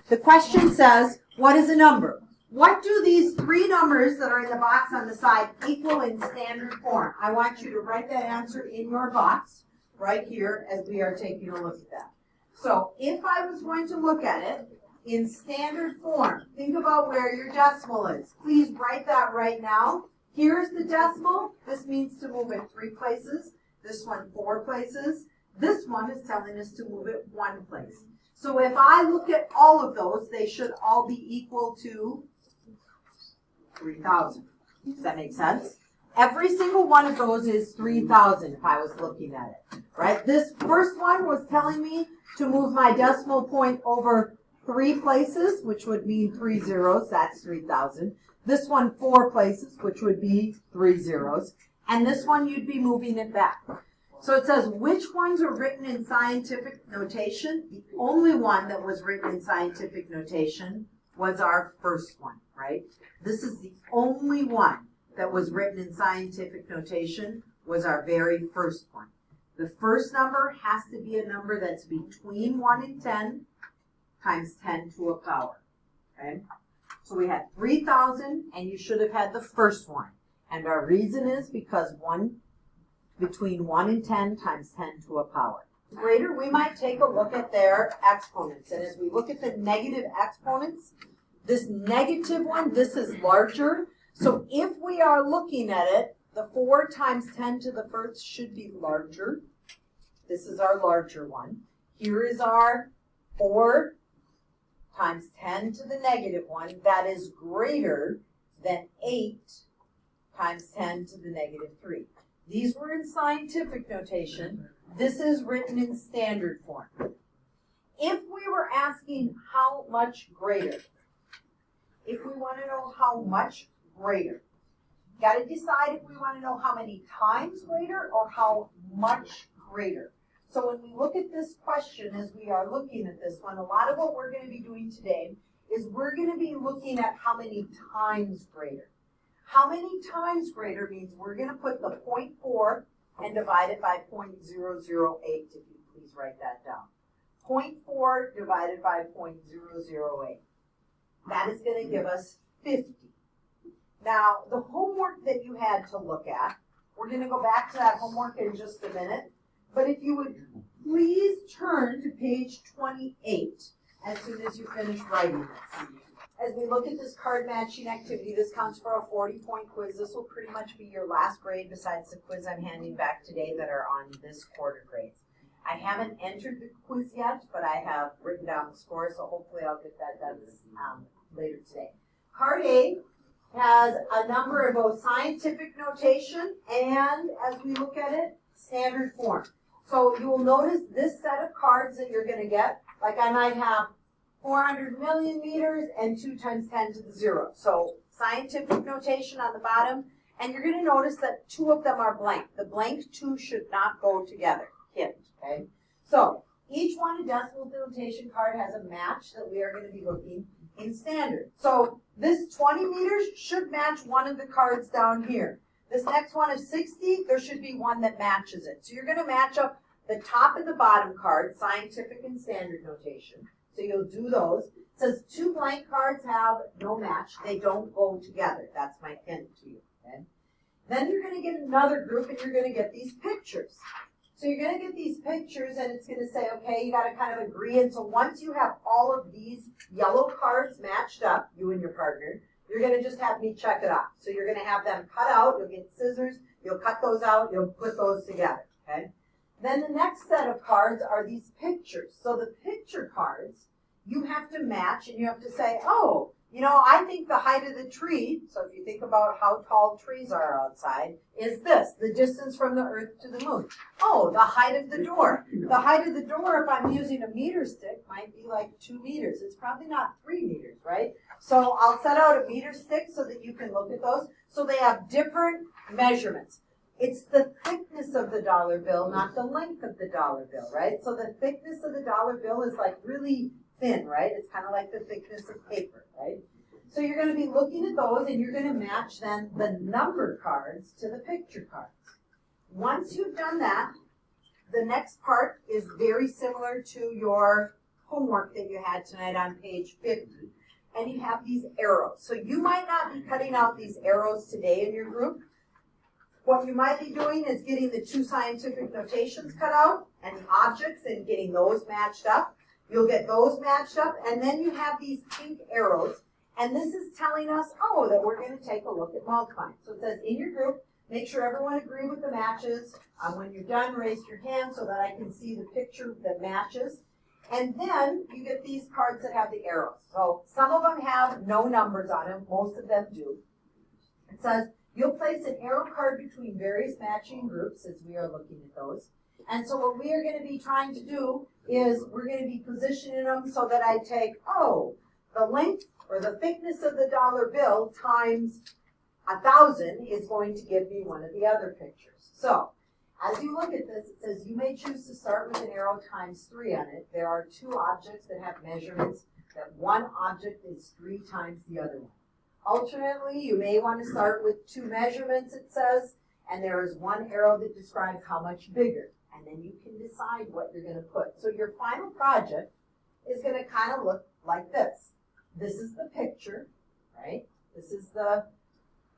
The question says, what is a number? What do these three numbers that are in the box on the side equal in standard form? I want you to write that answer in your box right here as we are taking a look at that. So if I was going to look at it in standard form, think about where your decimal is. Please write that right now. Here's the decimal. This means to move it 3 places. This one 4 places. This one is telling us to move it 1 place. So if I look at all of those, they should all be equal to 3,000. Does that make sense? Every single one of those is 3,000 if I was looking at it, right? This first one was telling me to move my decimal point over 3 places, which would mean 3 zeros. That's 3,000. This one 4 places, which would be 3 zeros. And this one you'd be moving it back. So it says, which ones are written in scientific notation? The only one that was written in scientific notation was our first one, right? This is the only one that was written in scientific notation, was our very first one. The first number has to be a number that's between 1 and 10 times 10 to a power, okay? So we had 3,000, and you should have had the first one. And our reason is because between 1 and 10 times 10 to a power. Greater, we might take a look at their exponents. And as we look at the negative exponents, this negative one, this is larger. So if we are looking at it, the 4 times 10 to the first should be larger. This is our larger one. Here is our 4 times 10 to the negative one. That is greater than 8 times 10 to the negative 3. These were in scientific notation. This is written in standard form. If we were asking how much greater, if we want to know how much greater, got to decide if we want to know how many times greater or how much greater. So when we look at this question, as we are looking at this one, a lot of what we're going to be doing today is we're going to be looking at how many times greater. How many times greater means we're going to put the 0.4 and divide it by 0.008, if you please write that down. 0.4 divided by 0.008. That is going to give us 50. Now, the homework that you had to look at, we're going to go back to that homework in just a minute, but if you would please turn to page 28 as soon as you finish writing this. As we look at this card matching activity, this counts for a 40-point quiz. This will pretty much be your last grade besides the quiz I'm handing back today that are on this quarter grades. I haven't entered the quiz yet, but I have written down the score, so hopefully I'll get that done later today. Card A has a number in both scientific notation and, as we look at it, standard form. So you will notice this set of cards that you're going to get, like I might have 400 million meters and 2 times 10 to the 0. So scientific notation on the bottom, and you're going to notice that 2 of them are blank. The blank 2 should not go together. Hint, okay? So each one, a decimal notation card, has a match that we are going to be looking in standard. So this 20 meters should match one of the cards down here. This next one of 60, there should be one that matches it. So you're going to match up the top and the bottom card, scientific and standard notation. So you'll do those. It says 2 blank cards have no match. They don't go together. That's my hint to you. Okay? Then you're going to get another group and you're going to get these pictures. So you're going to get these pictures and it's going to say, okay, you got to kind of agree. And so once you have all of these yellow cards matched up, you and your partner, you're going to just have me check it off. So you're going to have them cut out. You'll get scissors. You'll cut those out. You'll put those together. Okay? Then the next set of cards are these pictures. So the picture cards, you have to match and you have to say, oh, you know, I think the height of the tree, so if you think about how tall trees are outside, is this, the distance from the earth to the moon. Oh, the height of the door. The height of the door, if I'm using a meter stick, might be like 2 meters. It's probably not 3 meters, right? So I'll set out a meter stick so that you can look at those. So they have different measurements. It's the thickness of the dollar bill, not the length of the dollar bill, right? So the thickness of the dollar bill is like really thin, right? It's kind of like the thickness of paper, right? So you're going to be looking at those and you're going to match then the number cards to the picture cards. Once you've done that, the next part is very similar to your homework that you had tonight on page 50. And you have these arrows. So you might not be cutting out these arrows today in your group. What you might be doing is getting the two scientific notations cut out and the objects and getting those matched up. You'll get those matched up, and then you have these pink arrows. And this is telling us, oh, that we're going to take a look at multiplying. So it says in your group, make sure everyone agree with the matches. When you're done, raise your hand so that I can see the picture that matches. And then you get these cards that have the arrows. So some of them have no numbers on them. Most of them do. It says you'll place an arrow card between various matching groups as we are looking at those. And so what we are going to be trying to do is we're going to be positioning them so that I take, the length or the thickness of the dollar bill times 1,000 is going to give me one of the other pictures. So as you look at this, it says you may choose to start with an arrow times 3 on it. There are two objects that have measurements that one object is 3 times the other one. Alternately, you may want to start with 2 measurements, it says, and there is one arrow that describes how much bigger. And then you can decide what you're going to put. So your final project is going to kind of look like this. This is the picture, right? This is the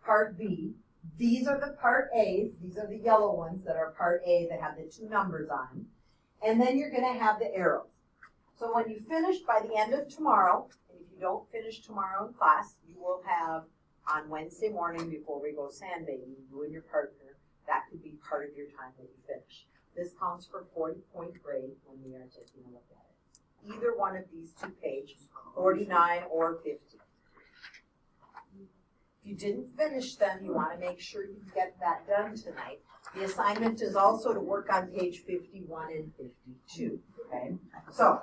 part B. These are the part A's. These are the yellow ones that are part A that have the 2 numbers on them. And then you're going to have the arrows. So when you finish by the end of tomorrow, and if you don't finish tomorrow in class, you will have on Wednesday morning before we go sandbagging, you and your partner, that could be part of your time that you finish. This counts for 40-point grade when we are taking a look at it. Either one of these 2 pages, 49 or 50. If you didn't finish them, you want to make sure you get that done tonight. The assignment is also to work on page 51 and 52. Okay? So,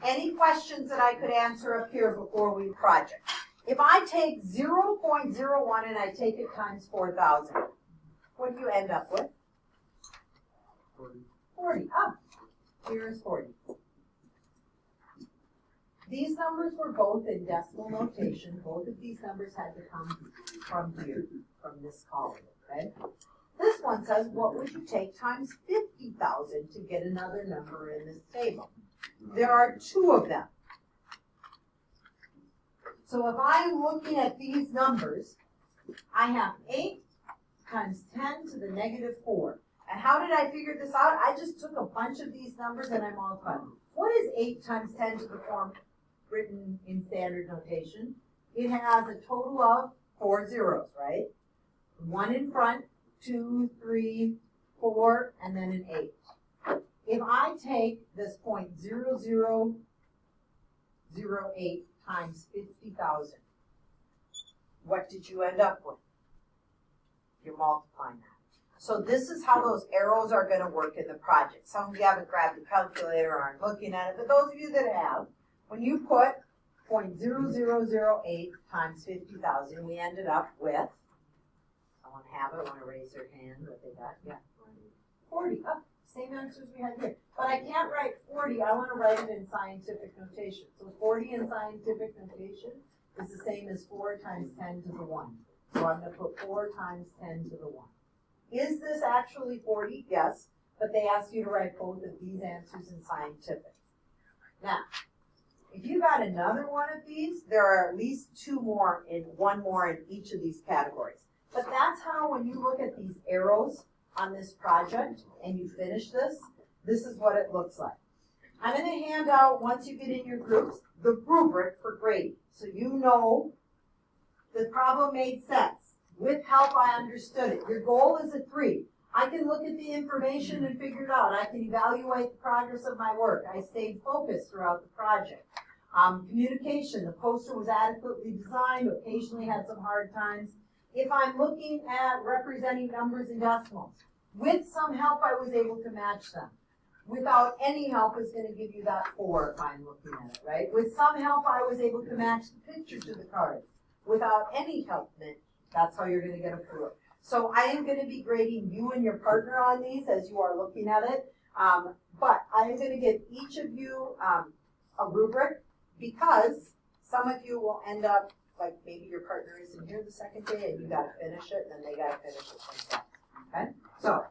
any questions that I could answer up here before we project? If I take 0.01 and I take it times 4,000, what do you end up with? 40. Here is 40. These numbers were both in decimal notation. Both of these numbers had to come from here, from this column, okay? This one says, what would you take times 50,000 to get another number in this table? There are 2 of them. So if I'm looking at these numbers, I have 8 times 10 to the negative 4. And how did I figure this out? I just took a bunch of these numbers and I multiplied them. What is 8 times 10 to the 4 written in standard notation? It has a total of 4 zeros, right? 1 in front, 2, 3, 4, and then an 8. If I take this 0.0008 times 50,000, what did you end up with? You're multiplying that. So this is how those arrows are going to work in the project. Some of you haven't grabbed the calculator or aren't looking at it, but those of you that have, when you put 0.0008 times 50,000, we ended up with, someone have it, want to raise their hand, what they got? Yeah, 40. Same answers we had here. But I can't write 40, I want to write it in scientific notation. So 40 in scientific notation is the same as 4 times 10 to the 1. So I'm going to put 4 times 10 to the 1. Is this actually 40? Yes, but they ask you to write both of these answers in scientific. Now, if you got another one of these, there are at least 2 more and 1 more in each of these categories. But that's how when you look at these arrows on this project and you finish this, this is what it looks like. I'm going to hand out, once you get in your groups, the rubric for grading. So you know the problem made sense. With help, I understood it. Your goal is a 3. I can look at the information and figure it out. I can evaluate the progress of my work. I stayed focused throughout the project. Communication, the poster was adequately designed, occasionally had some hard times. If I'm looking at representing numbers and decimals, with some help, I was able to match them. Without any help, it's going to give you that 4 if I'm looking at it, right? With some help, I was able to match the picture to the card. Without any help, that's how you're going to get a 4. So I am going to be grading you and your partner on these as you are looking at it. But I am going to give each of you a rubric because some of you will end up, like maybe your partner isn't here the second day and you got to finish it and then they got to finish it themselves. Okay? So